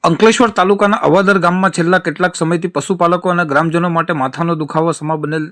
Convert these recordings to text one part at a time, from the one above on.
અંકલેશ્વર તાલુકાના અવાદર ગામમાં છેલ્લા કેટલાક સમયથી પશુપાલકો અને ગ્રામજનો માટે માથાનો દુખાવો સમા બનેલ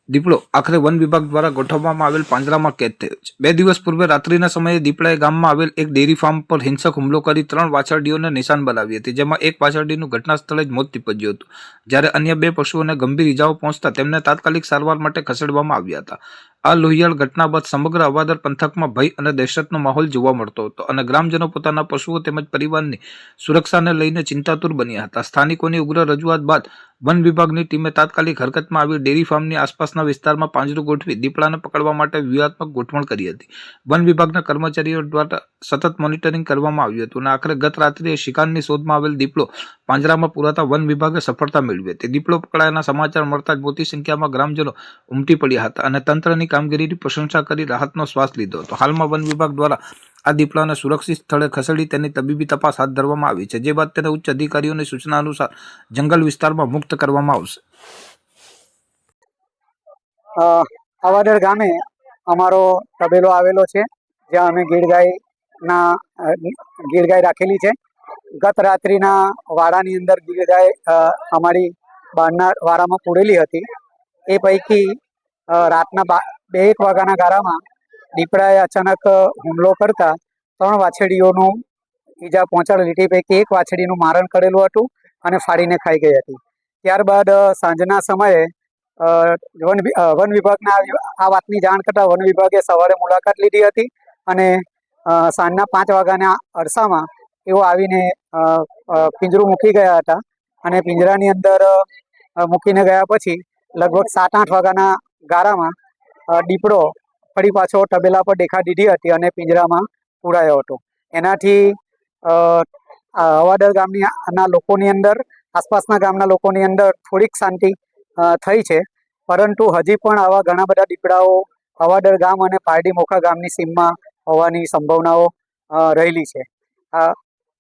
દીપડો આખરે વન વિભાગ દ્વારા ગોઠવવામાં આવેલ પાંજરામાં કેદ થયો છે. 2 દિવસ પૂર્વે રાત્રિના સમયે દીપડાએ ગામમાં આવેલ એક ડેરી ફાર્મ પર હિંસક હુમલો કરી 3 વાછરડીઓને નિશાન બનાવી હતી, જેમાં એક વાછરડીનું ઘટના સ્થળે જ મોત નીપજ્યું હતું, જ્યારે અન્ય 2 પશુઓને ગંભીર ઇજાઓ પહોંચતા તેમને તાત્કાલિક સારવાર માટે ખસેડવામાં આવ્યા હતા. આ લોહિયાળ ઘટના બાદ સમગ્ર અવાદર પંથકમાં ભય અને દહેશતનો માહોલ જોવા મળતો હતો અને ગ્રામજનો પોતાના પશુઓ તેમજ પરિવારની સુરક્ષાને લઈને ચિંતાતુર બન્યા હતા. સ્થાનિકોની ઉગ્ર રજૂઆત બાદ વન વિભાગની ટીમે તાત્કાલિક હરકતમાં આવી ડેરી ફાર્મની આસપાસના વિસ્તારમાં પાંજરું ગોઠવી દીપડાને પકડવા માટે વ્યૂહાત્મક ગોઠવણ કરી હતી. વન વિભાગના કર્મચારીઓ દ્વારા સતત મોનિટરિંગ કરવામાં આવ્યું હતું અને આખરે ગત રાત્રિએ શિકારની શોધમાં આવેલ દીપડો પાંજરામાં પુરાતા વન વિભાગે સફળતા મેળવી હતી. દીપડો પકડાયાના સમાચાર મળતા જ મોટી સંખ્યામાં ગ્રામજનો ઉમટી પડ્યા હતા અને તંત્રની કામગીરીની પ્રશંસા કરી રાહતનો શ્વાસ લીધો હતો. હાલમાં વન વિભાગ દ્વારા આ દીપડાને સુરક્ષિત સ્થળે ખસેડી તેની તબીબી તપાસ હાથ ધરવામાં આવી છે, જે બાદ તેને ઉચ્ચ અધિકારીઓની સૂચના અનુસાર જંગલ વિસ્તારમાં મુક્ત કરવામાં આવશે. અવાદર ગામે અમારો તબેલો આવેલો છે, જ્યાં અમે ગીર ગાય રાખેલી છે. ગત રાત્રિના વાડાની અંદર ગીર ગાય અમારી બહારના વાડામાં પૂરેલી હતી. એ પૈકી રાતના 2-1 વાગ્યાના ગાળામાં દીપડાએ અચાનક હુમલો કરતા 3 વાછડીઓનું ઈજા પહોંચાડેલી. તે પૈકી એક વાછડીનું મારણ કરેલું હતું અને ફાડીને ખાઈ ગઈ હતી. ત્યારબાદ સાંજના સમયે વન વિભાગના આ વાતની જાણ કરતાં વન વિભાગે સવારે મુલાકાત લીધી હતી અને સાંજના 5 વાગ્યાના અરસામાં એઓ આવીને પિંજરું મૂકી ગયા હતા અને પિંજરાની અંદર મૂકીને ગયા પછી લગભગ 7-8 વાગ્યાના ગાળામાં દીપડો ફરી પાછો તબેલા પર દેખા દીધી હતી અને પિંજરામાં પૂરાયો હતો. એનાથી અવાદર ગામના લોકોની અંદર, આસપાસના ગામના લોકોની અંદર થોડીક શાંતિ થઈ છે, પરંતુ હજી પણ આવા ઘણા બધા દીપડાઓ અવાદર ગામ અને પારડી મોખા ગામની સીમમાં હોવાની સંભાવનાઓ રહેલી છે.